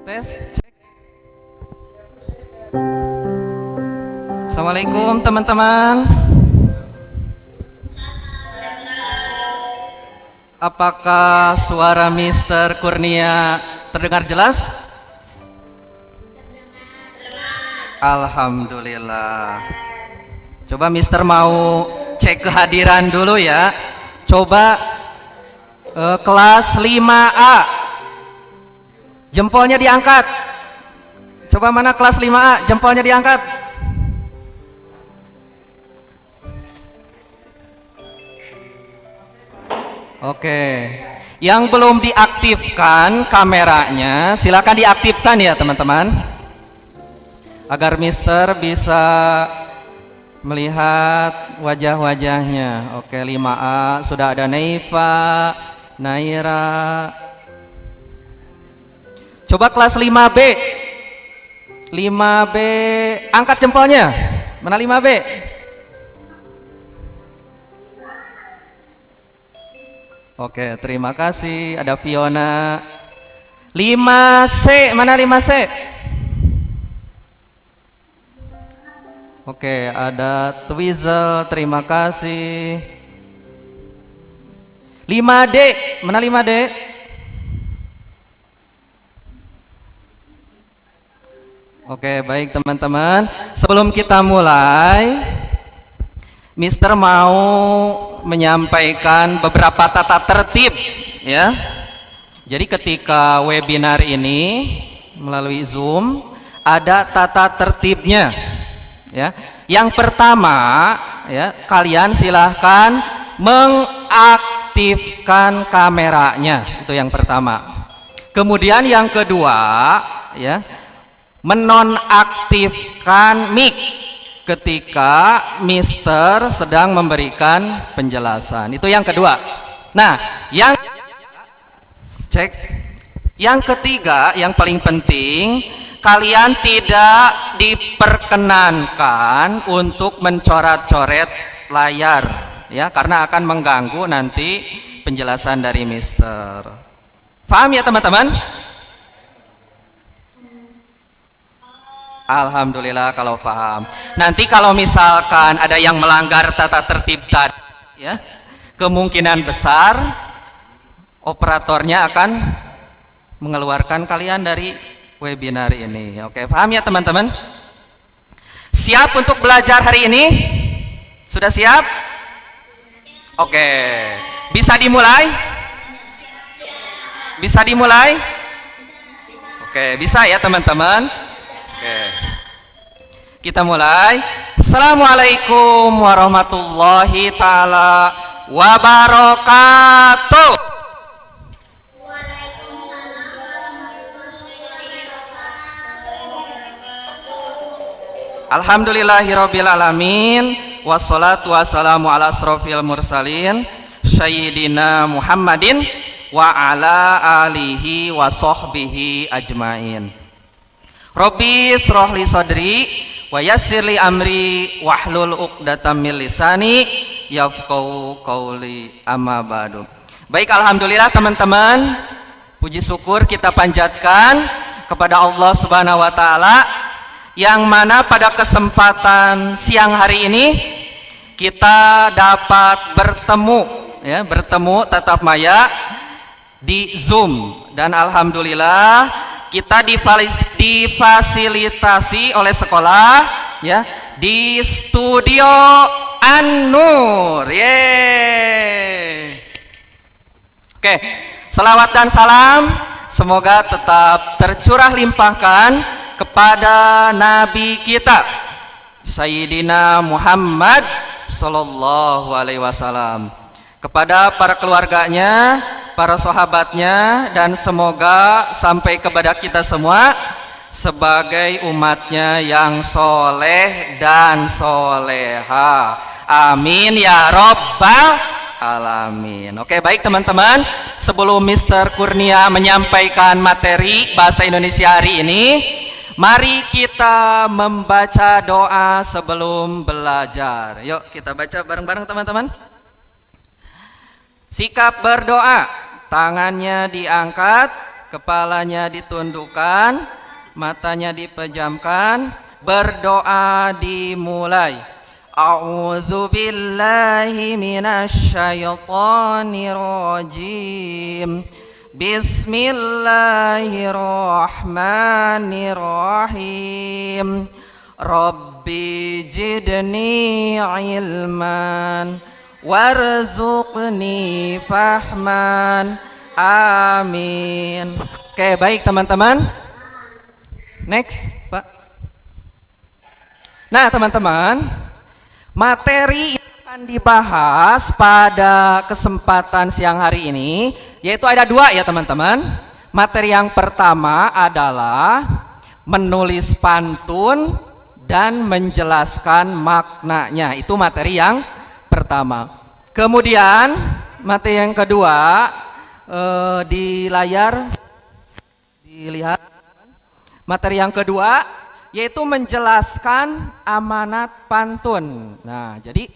Tes, cek. Assalamualaikum teman-teman. Apakah suara Mister Kurnia terdengar jelas? Alhamdulillah. Coba Mister mau cek kehadiran dulu ya. Coba kelas 5A. Jempolnya diangkat. Coba mana kelas 5A, jempolnya diangkat. Oke. Yang belum diaktifkan kameranya, silakan diaktifkan ya teman-teman. Agar Mister bisa melihat wajah-wajahnya. Oke, 5A sudah ada Naifa, Naira. Coba kelas 5B. 5B, angkat jempolnya. Mana 5B? Oke, terima kasih. Ada Fiona. 5C, mana 5C? Oke, ada Twizel, terima kasih. 5D, mana 5D? Oke, baik teman-teman. Sebelum kita mulai, Mister mau menyampaikan beberapa tata tertib ya. Jadi ketika webinar ini melalui Zoom ada tata tertibnya ya. Yang pertama ya, kalian silahkan mengaktifkan kameranya, itu yang pertama. Kemudian yang kedua ya, menonaktifkan mic ketika Mister sedang memberikan penjelasan. Itu yang kedua. Nah, yang cek. Yang ketiga, yang paling penting, kalian tidak diperkenankan untuk mencoret-coret layar ya, karena akan mengganggu nanti penjelasan dari Mister. Paham ya teman-teman? Alhamdulillah kalau paham. Nanti kalau misalkan ada yang melanggar tata tertib tadi ya, kemungkinan besar operatornya akan mengeluarkan kalian dari webinar ini. Oke, paham ya teman-teman? Siap untuk belajar hari ini? Sudah siap? Oke. Bisa dimulai? Bisa dimulai? Oke, bisa ya teman-teman? Oke. Kita mulai. Assalamualaikum warahmatullahi taala wabarakatuh. Alhamdulillahirabbil alamin, wassalatu wassalamu ala asrofil mursalin sayyidina Muhammadin wa ala alihi wa sahbihi ajmain. Robbi srohli sodri wa yassirli amri wahlul uqdatam min lisani yafqahu qauli, amma ba'du. Baik, alhamdulillah teman-teman, puji syukur kita panjatkan kepada Allah Subhanahu wa taala yang mana pada kesempatan siang hari ini kita dapat bertemu ya, bertemu tatap maya di Zoom, dan alhamdulillah kita difasilitasi oleh sekolah ya di studio An-Nur. Yeay. Oke, salawat dan salam semoga tetap tercurah limpahkan kepada Nabi kita Sayyidina Muhammad Sallallahu Alaihi Wasallam, kepada para keluarganya, para sahabatnya, dan semoga sampai kepada kita semua sebagai umatnya yang soleh dan soleha. Amin ya robbal alamin. Oke, baik teman-teman, sebelum Mister Kurnia menyampaikan materi bahasa Indonesia hari ini, mari kita membaca doa sebelum belajar. Yuk kita baca bareng-bareng teman-teman. Sikap berdoa, tangannya diangkat, kepalanya ditundukkan, matanya dipejamkan, berdoa dimulai. A'udzu billahi minasyaitonir rajim. Bismillahirrahmanirrahim. Rabbi jidni ilman warzuqni fahman. Amin. Oke, baik teman-teman. Next, Pak. Nah, teman-teman, materi yang akan dibahas pada kesempatan siang hari ini yaitu ada dua ya teman-teman. Materi yang pertama adalah menulis pantun dan menjelaskan maknanya. Itu materi yang pertama. Kemudian materi yang kedua, di layar dilihat, materi yang kedua yaitu menjelaskan amanat pantun. Nah, jadi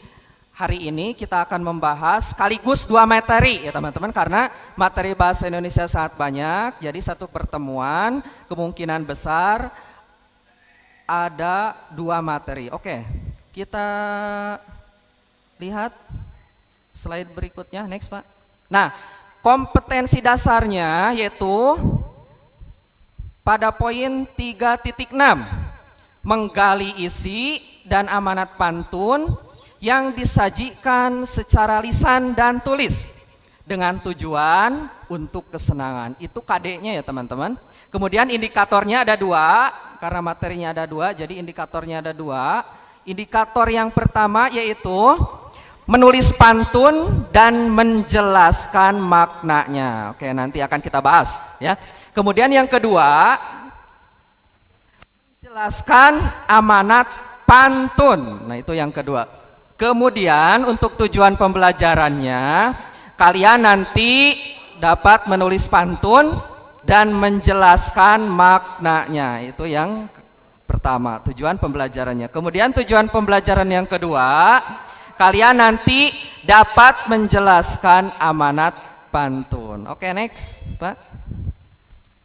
hari ini kita akan membahas sekaligus dua materi ya teman-teman, karena materi bahasa Indonesia sangat banyak. Jadi satu pertemuan kemungkinan besar ada dua materi. Oke, kita lihat slide berikutnya, next Pak. Nah, kompetensi dasarnya yaitu pada poin 3.6, menggali isi dan amanat pantun yang disajikan secara lisan dan tulis dengan tujuan untuk kesenangan. Itu KD-nya ya teman-teman. Kemudian indikatornya ada dua, karena materinya ada dua, jadi indikatornya ada dua. Indikator yang pertama yaitu menulis pantun dan menjelaskan maknanya. Oke, nanti akan kita bahas ya. Kemudian yang kedua, menjelaskan amanat pantun. Nah, itu yang kedua. Kemudian untuk tujuan pembelajarannya, kalian nanti dapat menulis pantun dan menjelaskan maknanya. Itu yang pertama, tujuan pembelajarannya. Kemudian tujuan pembelajaran yang kedua, kalian nanti dapat menjelaskan amanat pantun. Oke, next, Pak.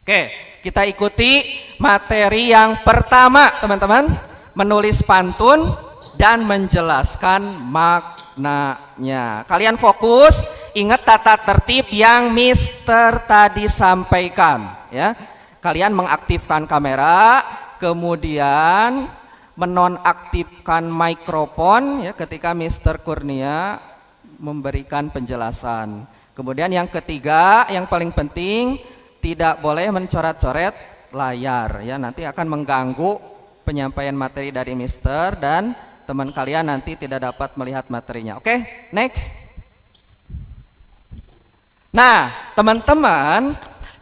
Oke, kita ikuti materi yang pertama, teman-teman. Menulis pantun dan menjelaskan maknanya. Kalian fokus, ingat tata tertib yang Mister tadi sampaikan, ya. Kalian mengaktifkan kamera, kemudian menonaktifkan mikrofon ya ketika Mister Kurnia memberikan penjelasan. Kemudian yang ketiga, yang paling penting, tidak boleh mencoret-coret layar ya, nanti akan mengganggu penyampaian materi dari Mister dan teman kalian nanti tidak dapat melihat materinya. Oke, next. Nah, teman-teman,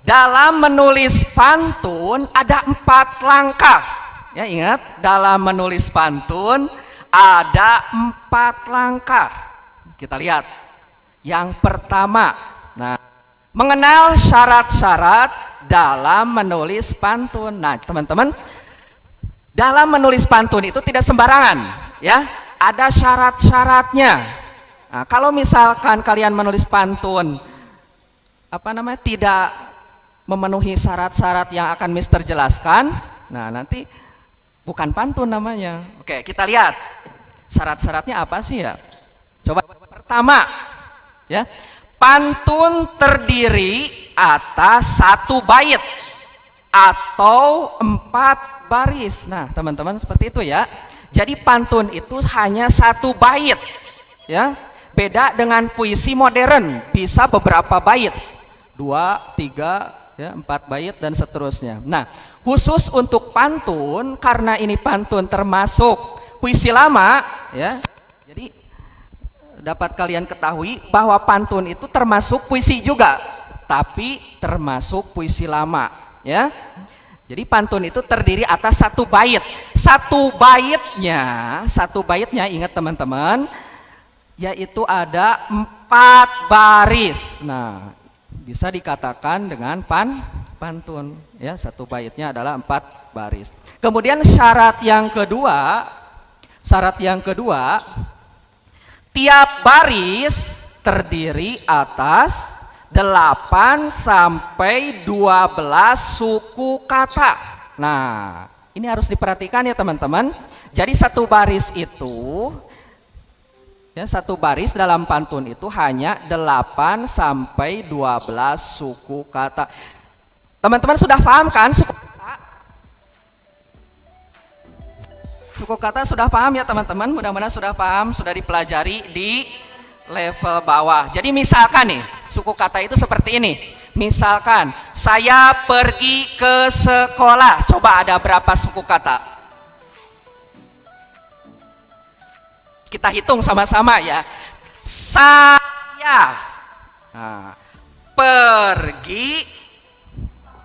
dalam menulis pantun ada 4 langkah. Ya, ingat, dalam menulis pantun ada 4 langkah. Kita lihat. Yang pertama, nah, mengenal syarat-syarat dalam menulis pantun. Nah, teman-teman, dalam menulis pantun itu tidak sembarangan, ya. Ada syarat-syaratnya. Nah, kalau misalkan kalian menulis pantun tidak memenuhi syarat-syarat yang akan Mister jelaskan, nah nanti bukan pantun namanya. Oke, kita lihat syarat-syaratnya apa sih ya. Coba pertama, ya, pantun terdiri atas 1 bait atau 4 baris. Nah, teman-teman, seperti itu ya. Jadi pantun itu hanya 1 bait, ya. Beda dengan puisi modern, bisa beberapa bait, 2, 3, ya, 4 bait dan seterusnya. Nah, khusus untuk pantun, karena ini pantun termasuk puisi lama, ya. Jadi dapat kalian ketahui bahwa pantun itu termasuk puisi juga, tapi termasuk puisi lama, ya. Jadi pantun itu terdiri atas 1 bait. Satu baitnya ingat teman-teman, yaitu ada 4 baris. Nah, bisa dikatakan dengan pantun, ya. 1 baitnya adalah 4 baris. Kemudian syarat yang kedua, tiap baris terdiri atas 8 sampai 12 suku kata. Nah, ini harus diperhatikan ya teman-teman. Jadi satu baris itu, ya, satu baris dalam pantun itu hanya 8 sampai 12 suku kata. Teman-teman sudah paham kan suku kata? Suku kata sudah paham ya teman-teman? Mudah-mudahan sudah paham, sudah dipelajari di level bawah. Jadi misalkan nih, suku kata itu seperti ini. Misalkan saya pergi ke sekolah. Coba ada berapa suku kata? Kita hitung sama-sama ya. Saya pergi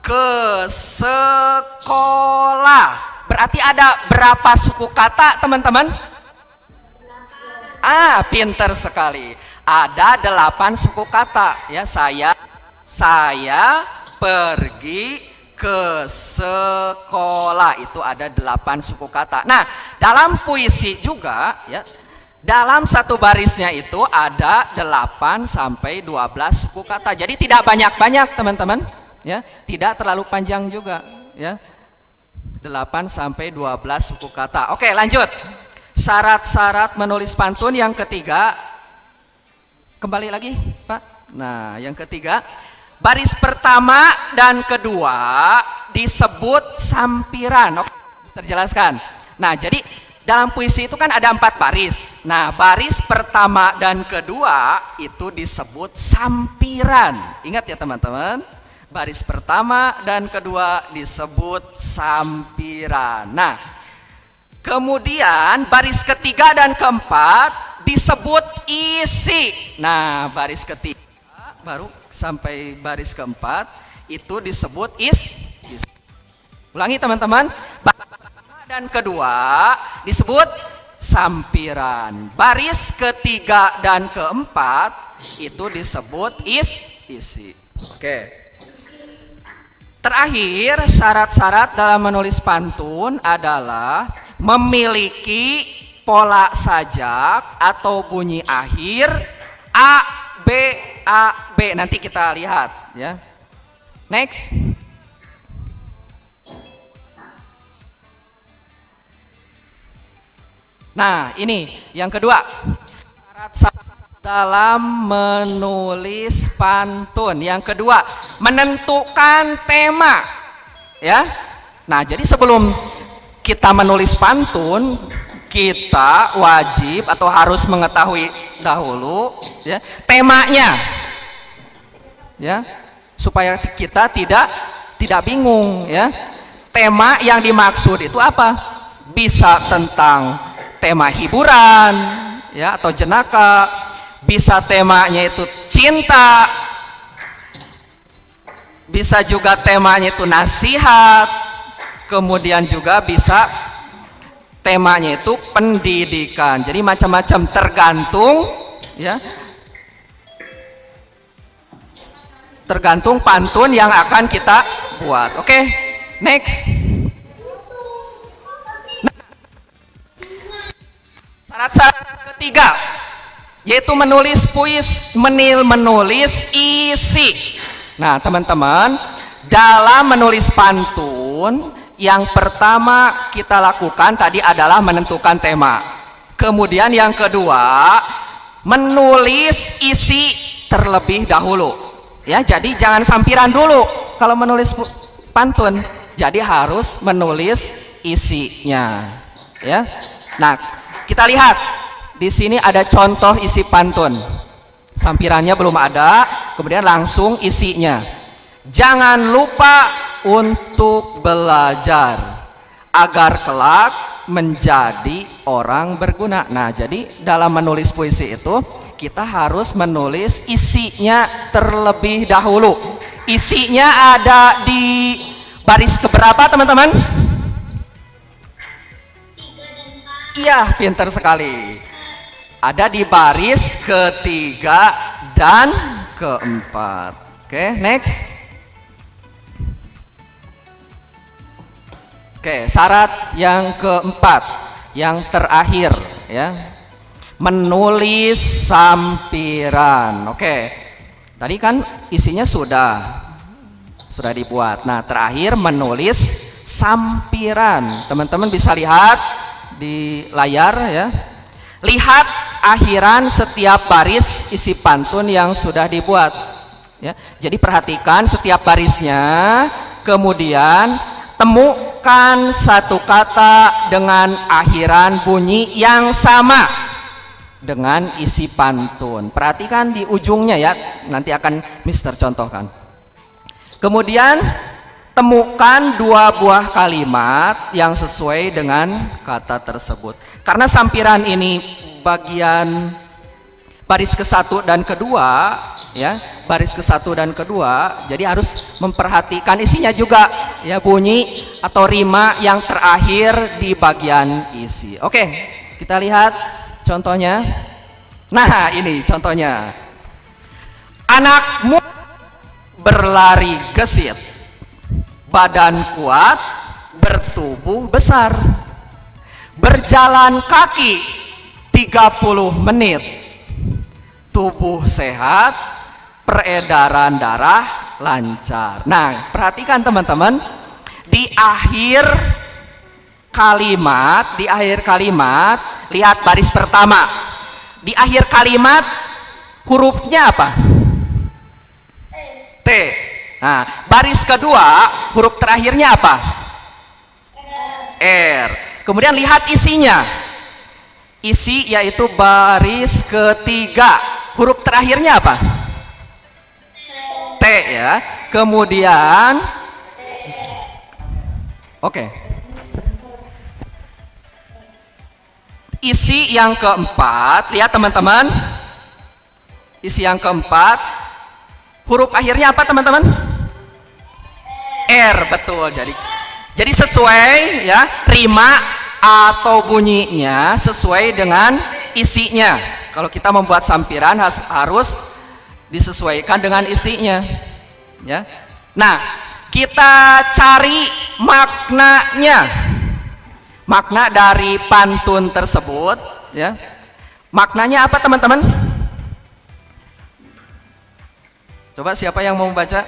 ke sekolah. Berarti ada berapa suku kata teman-teman? Pinter sekali. Ada 8 suku kata ya. Saya pergi ke sekolah, itu ada 8 suku kata. Nah, dalam puisi juga ya, dalam satu barisnya itu ada 8 sampai 12 suku kata. Jadi tidak banyak-banyak teman-teman ya, tidak terlalu panjang juga ya. 8 sampai 12 suku kata. Oke, lanjut. Syarat-syarat menulis pantun yang ketiga. Kembali lagi, Pak. Nah, yang ketiga, baris pertama dan kedua disebut sampiran. Oke, bisa terjelaskan. Nah, jadi dalam puisi itu kan ada 4 baris. Nah, baris pertama dan kedua itu disebut sampiran. Ingat ya teman-teman, baris pertama dan kedua disebut sampiran. Nah, kemudian baris ketiga dan keempat disebut isi. Nah, baris ketiga baru sampai baris keempat itu disebut isi. Ulangi teman-teman, baris pertama dan kedua disebut sampiran. Baris ketiga dan keempat itu disebut isi. Oke. Terakhir, syarat-syarat dalam menulis pantun adalah memiliki pola sajak atau bunyi akhir A, B, A, B. Nanti kita lihat ya. Next. Nah, ini yang kedua. Syarat-syarat dalam menulis pantun. Yang kedua, menentukan tema. Ya. Nah, jadi sebelum kita menulis pantun, kita wajib atau harus mengetahui dahulu ya temanya. Ya. Supaya kita tidak bingung ya. Tema yang dimaksud itu apa? Bisa tentang tema hiburan ya atau jenaka, bisa temanya itu cinta, bisa juga temanya itu nasihat, kemudian juga bisa temanya itu pendidikan. Jadi macam-macam, tergantung ya, tergantung pantun yang akan kita buat. Oke, next. Syarat-syarat ketiga yaitu menulis menulis isi. Nah, teman-teman, dalam menulis pantun yang pertama kita lakukan tadi adalah menentukan tema. Kemudian yang kedua, menulis isi terlebih dahulu. Ya, jadi jangan sampiran dulu kalau menulis pantun. Jadi harus menulis isinya. Ya. Nah, kita lihat di sini ada contoh isi pantun. Sampirannya belum ada, kemudian langsung isinya. Jangan lupa untuk belajar agar kelak menjadi orang berguna. Nah, jadi dalam menulis puisi itu kita harus menulis isinya terlebih dahulu. Isinya ada di baris keberapa, teman-teman? Iya, pintar sekali. Ada di baris ketiga dan keempat. Oke, next. Oke, syarat yang keempat, yang terakhir ya. Menulis sampiran. Oke. Tadi kan isinya sudah dibuat. Nah, terakhir menulis sampiran. Teman-teman bisa lihat di layar ya. Lihat akhiran setiap baris isi pantun yang sudah dibuat. Ya. Jadi perhatikan setiap barisnya, kemudian temukan satu kata dengan akhiran bunyi yang sama dengan isi pantun. Perhatikan di ujungnya ya, nanti akan Mister contohkan. Kemudian temukan 2 buah kalimat yang sesuai dengan kata tersebut. Karena sampiran ini bagian baris ke-1 dan kedua, ya, baris ke-1 dan kedua, jadi harus memperhatikan isinya juga, ya, bunyi atau rima yang terakhir di bagian isi. Oke, kita lihat contohnya. Nah, ini contohnya. Anakmu berlari gesit, badan kuat, bertubuh besar, berjalan kaki 30 menit, tubuh sehat, peredaran darah lancar. Nah, perhatikan teman-teman, di akhir kalimat, lihat baris pertama. Di akhir kalimat hurufnya apa? T. Nah, baris kedua huruf terakhirnya apa? R. Kemudian lihat isinya. Isi yaitu baris ketiga. Huruf terakhirnya apa? T ya. Kemudian oke. Isi yang keempat, lihat teman-teman. Isi yang keempat, huruf akhirnya apa teman-teman? R, betul. Jadi sesuai ya, rima atau bunyinya sesuai dengan isinya. Kalau kita membuat sampiran harus disesuaikan dengan isinya, ya. Nah, kita cari maknanya. Makna dari pantun tersebut, ya. Maknanya apa teman-teman? Coba siapa yang mau membaca?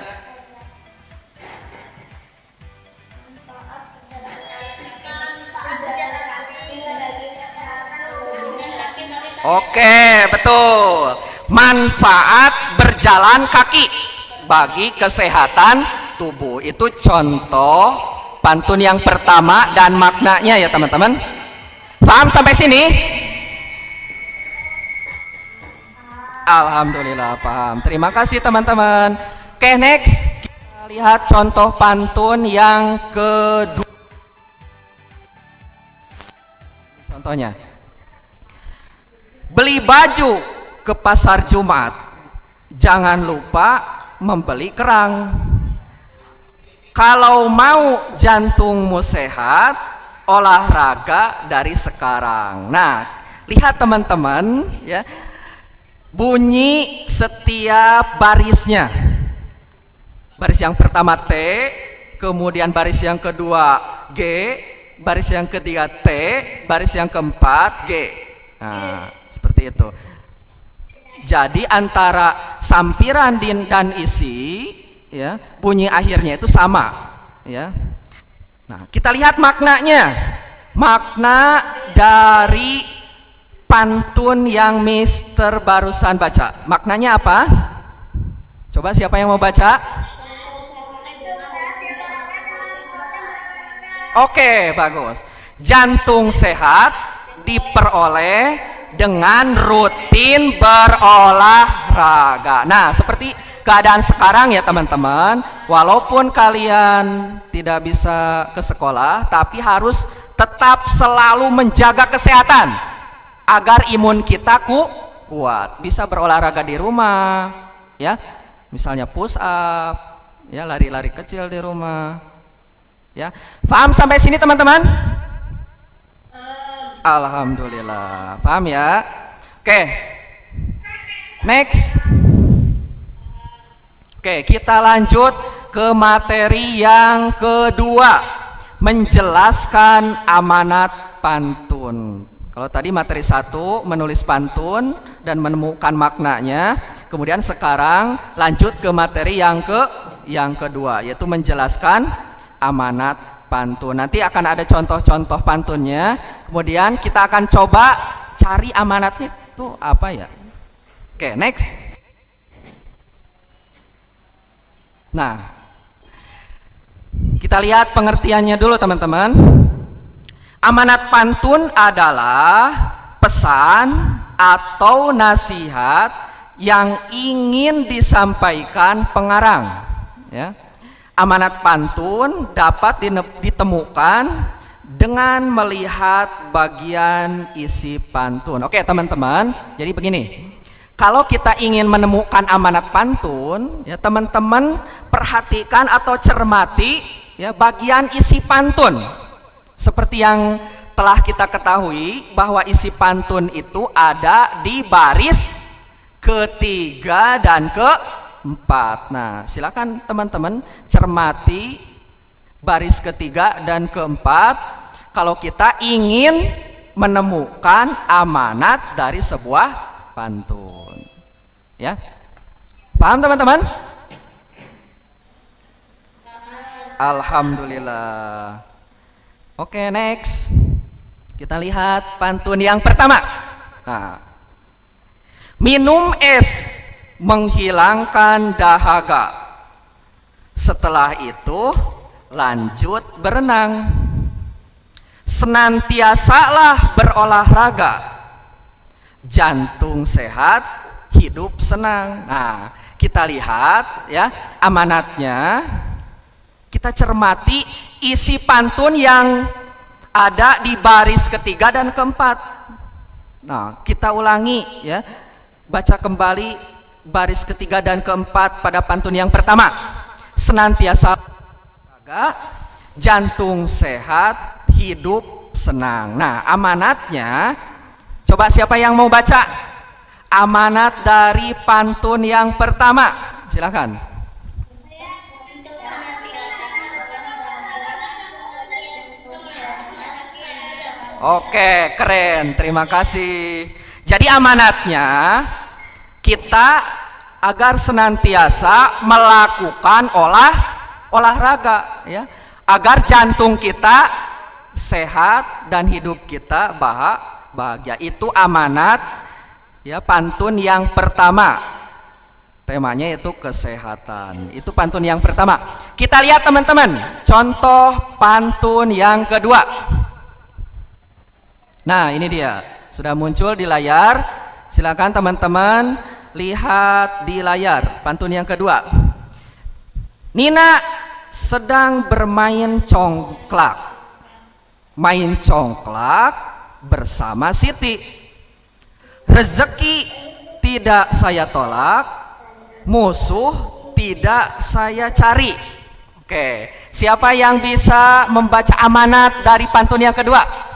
Oke, betul. Manfaat berjalan kaki bagi kesehatan tubuh. Itu contoh pantun yang pertama dan maknanya ya teman-teman. Paham sampai sini? Alhamdulillah paham. Terima kasih teman-teman. Oke, next kita lihat contoh pantun yang kedua. Contohnya, beli baju ke pasar Jumat, jangan lupa membeli kerang. Kalau mau jantungmu sehat, olahraga dari sekarang. Nah, lihat teman-teman ya, bunyi setiap barisnya. Baris yang pertama T, kemudian baris yang kedua G, baris yang ketiga T, baris yang keempat G. Nah, seperti itu. Jadi antara sampiran dan isi, ya, bunyi akhirnya itu sama, ya. Nah, kita lihat maknanya. Makna dari pantun yang Mister barusan baca. Maknanya apa? Coba siapa yang mau baca? Oke, bagus. Jantung sehat diperoleh dengan rutin berolahraga. Nah, seperti keadaan sekarang ya teman-teman, walaupun kalian tidak bisa ke sekolah, tapi harus tetap selalu menjaga kesehatan agar imun kita kuat. Bisa berolahraga di rumah, ya, misalnya push up, ya, lari-lari kecil di rumah, ya. Paham sampai sini teman-teman? Alhamdulillah, paham ya. Oke, next. Oke, kita lanjut ke materi yang kedua, menjelaskan amanat pantun. Kalau tadi materi 1 menulis pantun dan menemukan maknanya, kemudian sekarang lanjut ke materi yang kedua, yaitu menjelaskan amanat pantun. Nanti akan ada contoh-contoh pantunnya, kemudian kita akan coba cari amanatnya itu apa ya. Oke, next. Nah, kita lihat pengertiannya dulu teman-teman. Amanat pantun adalah pesan atau nasihat yang ingin disampaikan pengarang. Ya. Amanat pantun dapat ditemukan dengan melihat bagian isi pantun. Oke teman-teman, jadi begini. Kalau kita ingin menemukan amanat pantun, ya teman-teman perhatikan atau cermati ya bagian isi pantun. Seperti yang telah kita ketahui bahwa isi pantun itu ada di baris ketiga dan keempat. Nah, silakan teman-teman cermati baris ketiga dan keempat kalau kita ingin menemukan amanat dari sebuah pantun. Ya. Paham teman-teman? Alhamdulillah. Oke, next. Kita lihat pantun yang pertama. Nah, minum es menghilangkan dahaga. Setelah itu lanjut berenang. Senantiasalah berolahraga. Jantung sehat, hidup senang. Nah, kita lihat ya amanatnya. Kita cermati isi pantun yang ada di baris ketiga dan keempat. Nah, kita ulangi ya. Baca kembali baris ketiga dan keempat pada pantun yang pertama. Senantiasa olahraga, jantung sehat, hidup senang. Nah, amanatnya coba siapa yang mau baca amanat dari pantun yang pertama? Silakan. Oke, keren. Terima kasih. Jadi amanatnya kita agar senantiasa melakukan olahraga ya, agar jantung kita sehat dan hidup kita bahagia. Itu amanat ya pantun yang pertama. Temanya itu kesehatan. Itu pantun yang pertama. Kita lihat teman-teman, contoh pantun yang kedua. Nah, ini dia. Sudah muncul di layar. Silakan teman-teman lihat di layar pantun yang kedua. Nina sedang bermain congklak. Main congklak bersama Siti. Rezeki tidak saya tolak, musuh tidak saya cari. Oke, siapa yang bisa membaca amanat dari pantun yang kedua?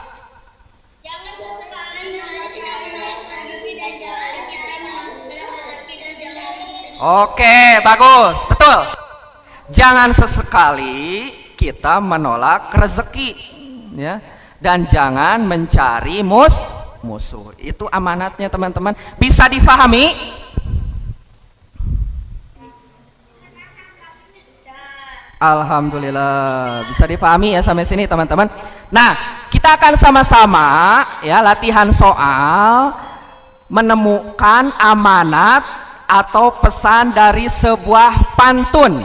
Oke, bagus, betul. Jangan sesekali kita menolak rezeki, ya, dan jangan mencari musuh. Itu amanatnya teman-teman. Bisa difahami? Alhamdulillah, bisa difahami ya sampai sini teman-teman. Nah, kita akan sama-sama ya latihan soal menemukan amanat atau pesan dari sebuah pantun.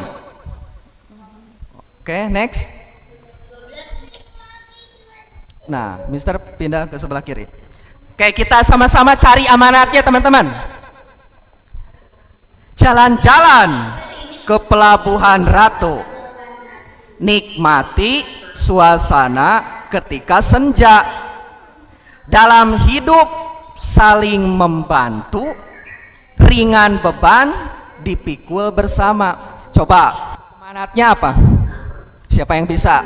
Oke, next. Nah, Mister pindah ke sebelah kiri. Oke, kita sama-sama cari amanatnya teman-teman. Jalan-jalan ke Pelabuhan Ratu, nikmati suasana ketika senja. Dalam hidup saling membantu, ringan beban dipikul bersama. Coba amanatnya apa? Siapa yang bisa?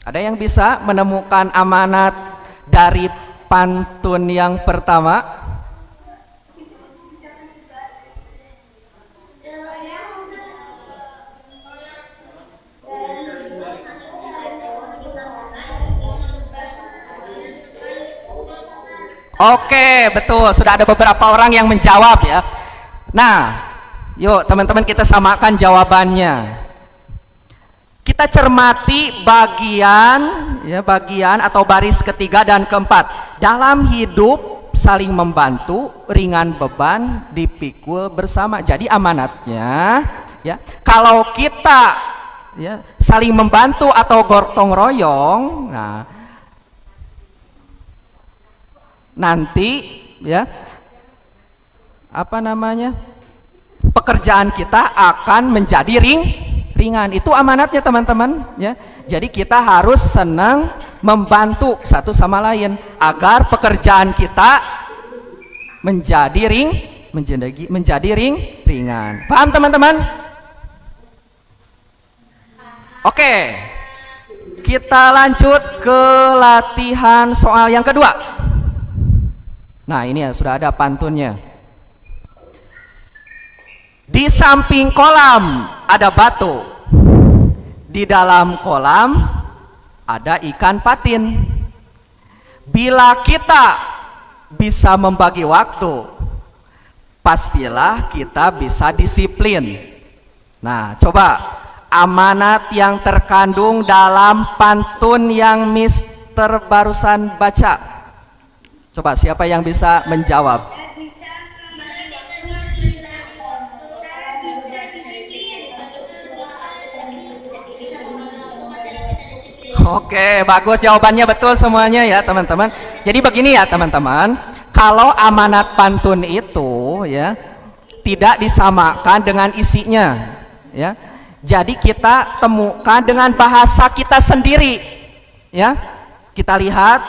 Ada yang bisa menemukan amanat dari pantun yang pertama? Oke, betul. Sudah ada beberapa orang yang menjawab ya. Nah, yuk teman-teman kita samakan jawabannya. Kita cermati bagian atau baris ketiga dan keempat. Dalam hidup saling membantu, ringan beban, dipikul bersama. Jadi amanatnya ya, kalau kita ya saling membantu atau gotong royong, nah nanti ya pekerjaan kita akan menjadi ringan. Itu amanatnya teman-teman ya. Jadi kita harus senang membantu satu sama lain agar pekerjaan kita menjadi ringan. Paham teman-teman? Oke, kita lanjut ke latihan soal yang kedua. Nah ini ya, sudah ada pantunnya. Di samping kolam ada batu, di dalam kolam ada ikan patin. Bila kita bisa membagi waktu, pastilah kita bisa disiplin. Nah coba amanat yang terkandung dalam pantun yang Mister barusan baca. Coba siapa yang bisa menjawab? Oke, bagus jawabannya, betul semuanya ya teman-teman. Jadi begini ya teman-teman, kalau amanat pantun itu ya tidak disamakan dengan isinya ya. Jadi kita temukan dengan bahasa kita sendiri ya. Kita lihat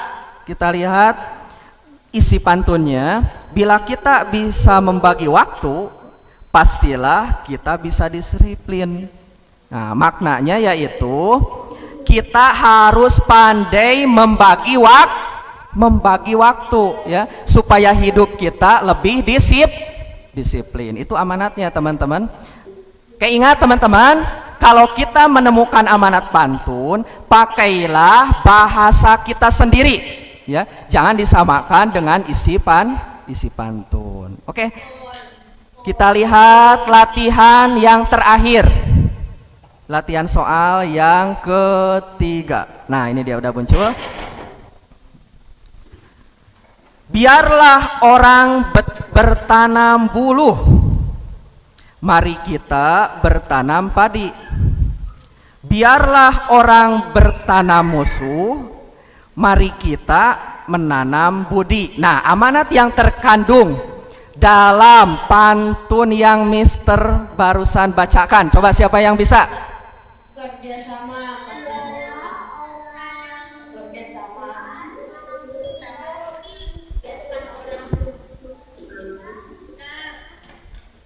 isi pantunnya. Bila kita bisa membagi waktu, pastilah kita bisa disiplin. Nah, maknanya yaitu kita harus pandai membagi waktu ya, supaya hidup kita lebih disiplin. Itu amanatnya teman-teman. Ingat teman-teman, kalau kita menemukan amanat pantun, pakailah bahasa kita sendiri ya, jangan disamakan dengan isi pantun. Oke, kita lihat latihan yang terakhir, latihan soal yang ketiga. Nah ini dia udah muncul. Biarlah orang bertanam buluh, mari kita bertanam padi. Biarlah orang bertanam musuh, mari kita menanam budi. Nah amanat yang terkandung dalam pantun yang Mister barusan bacakan, coba siapa yang bisa? Kerjasama.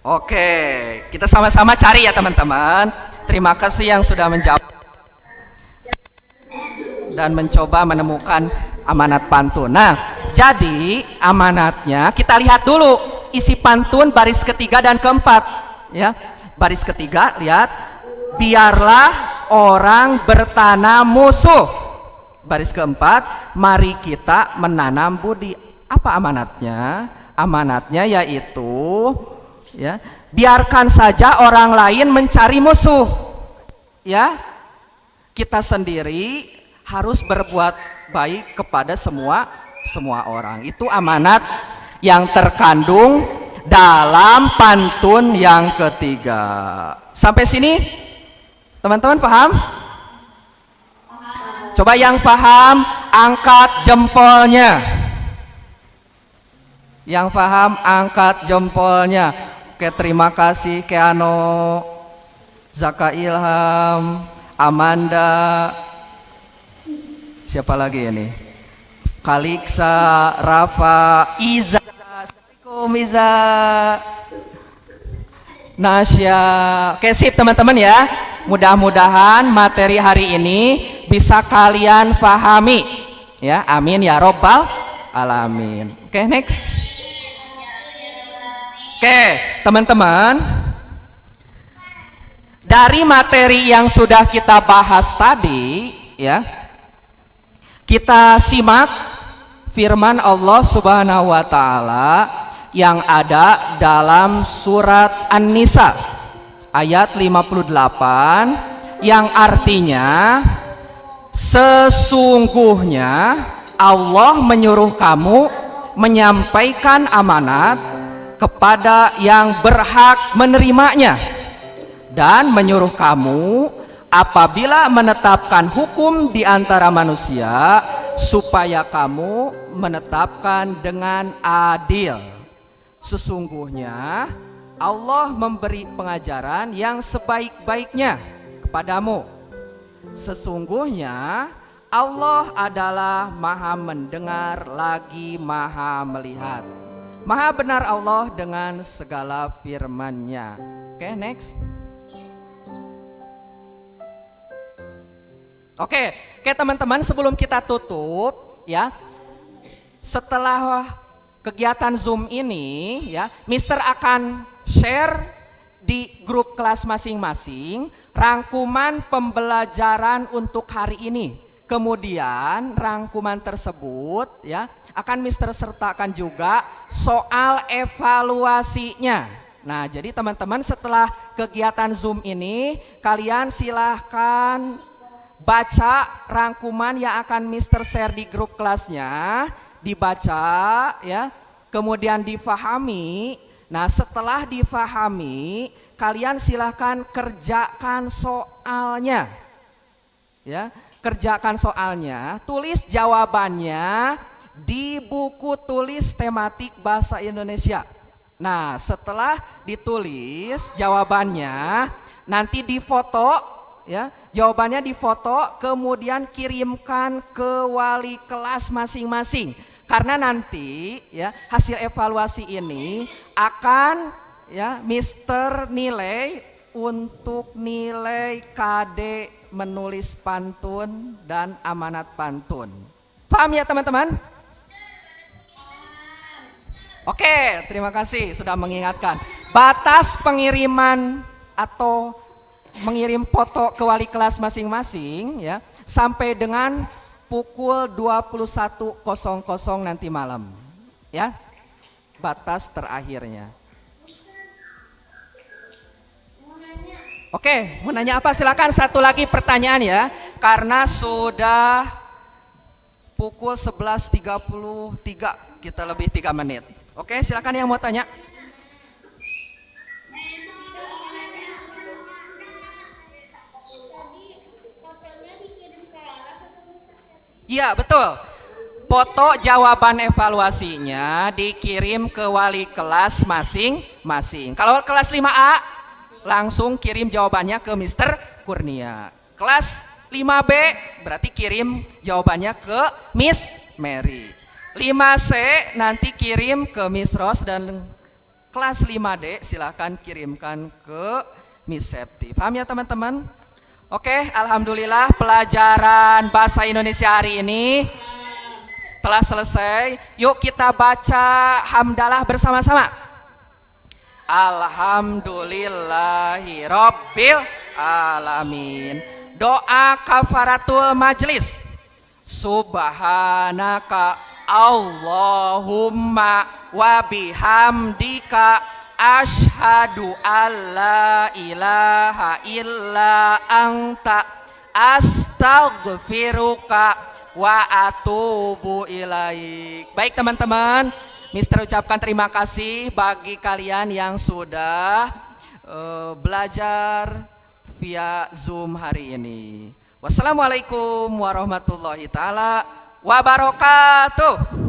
Oke, kita sama-sama cari ya teman-teman. Terima kasih yang sudah menjawab dan mencoba menemukan amanat pantun. Nah, jadi amanatnya kita lihat dulu isi pantun baris ketiga dan keempat ya. Baris ketiga lihat, biarlah orang bertanam musuh. Baris keempat, mari kita menanam budi. Apa amanatnya? Amanatnya yaitu ya, biarkan saja orang lain mencari musuh ya, kita sendiri harus berbuat baik kepada semua orang. Itu amanat yang terkandung dalam pantun yang ketiga. Sampai sini teman-teman paham? Coba yang paham angkat jempolnya. Yang paham angkat jempolnya. Oke, terima kasih Keano, Zaka Ilham, Amanda, siapa lagi ini? Kaliksa, Rafa, Iza, Assalamualaikum Iza, Nasya. Oke, sip teman-teman ya. Mudah-mudahan materi hari ini bisa kalian pahami ya. Amin ya robbal alamin. Oke, next. Oke, teman-teman, dari materi yang sudah kita bahas tadi ya, kita simak firman Allah Subhanahu wa taala yang ada dalam surat An-Nisa ayat 58 yang artinya sesungguhnya Allah menyuruh kamu menyampaikan amanat kepada yang berhak menerimanya dan menyuruh kamu apabila menetapkan hukum di antara manusia supaya kamu menetapkan dengan adil. Sesungguhnya Allah memberi pengajaran yang sebaik-baiknya kepadamu. Sesungguhnya Allah adalah Maha mendengar lagi Maha melihat. Maha benar Allah dengan segala firman-Nya. Oke, next. Oke, teman-teman, sebelum kita tutup ya, setelah kegiatan Zoom ini ya, Mister akan share di grup kelas masing-masing rangkuman pembelajaran untuk hari ini. Kemudian rangkuman tersebut ya akan Mister sertakan juga soal evaluasinya. Nah, jadi teman-teman setelah kegiatan Zoom ini kalian silahkan baca rangkuman yang akan Mister share di grup kelasnya, dibaca ya, kemudian difahami. Nah, setelah difahami, kalian silahkan kerjakan soalnya. Ya, kerjakan soalnya, tulis jawabannya di buku tulis tematik bahasa Indonesia. Nah, setelah ditulis jawabannya, nanti difoto ya, jawabannya difoto kemudian kirimkan ke wali kelas masing-masing. Karena nanti ya hasil evaluasi ini akan ya Mister nilai untuk nilai KD menulis pantun dan amanat pantun. Paham ya teman-teman? Oke, terima kasih sudah mengingatkan. Batas pengiriman atau mengirim foto ke wali kelas masing-masing ya sampai dengan pukul 21.00 nanti malam ya, batas terakhirnya. Oke, mau nanya apa? Silakan satu lagi pertanyaan ya, karena sudah pukul 11.33, kita lebih 3 menit. Oke, silakan yang mau tanya. Iya, betul. Foto jawaban evaluasinya dikirim ke wali kelas masing-masing. Kalau kelas 5A langsung kirim jawabannya ke Mister Kurnia. Kelas 5B berarti kirim jawabannya ke Miss Mary. 5C nanti kirim ke Miss Rose, dan kelas 5D silahkan kirimkan ke Miss Septi. Paham ya teman-teman? Oke, alhamdulillah pelajaran bahasa Indonesia hari ini telah selesai. Yuk kita baca hamdalah bersama-sama. Alhamdulillahi Rabbil Alamin. Doa kafaratul majlis. Subhanaka Allahumma wa bihamdika asyhadu alla ilaha illa anta astaghfiruka wa atubu ilaik. Baik teman-teman, Mister ucapkan terima kasih bagi kalian yang sudah belajar via Zoom hari ini. Wassalamualaikum warahmatullahi taala wabarakatuh.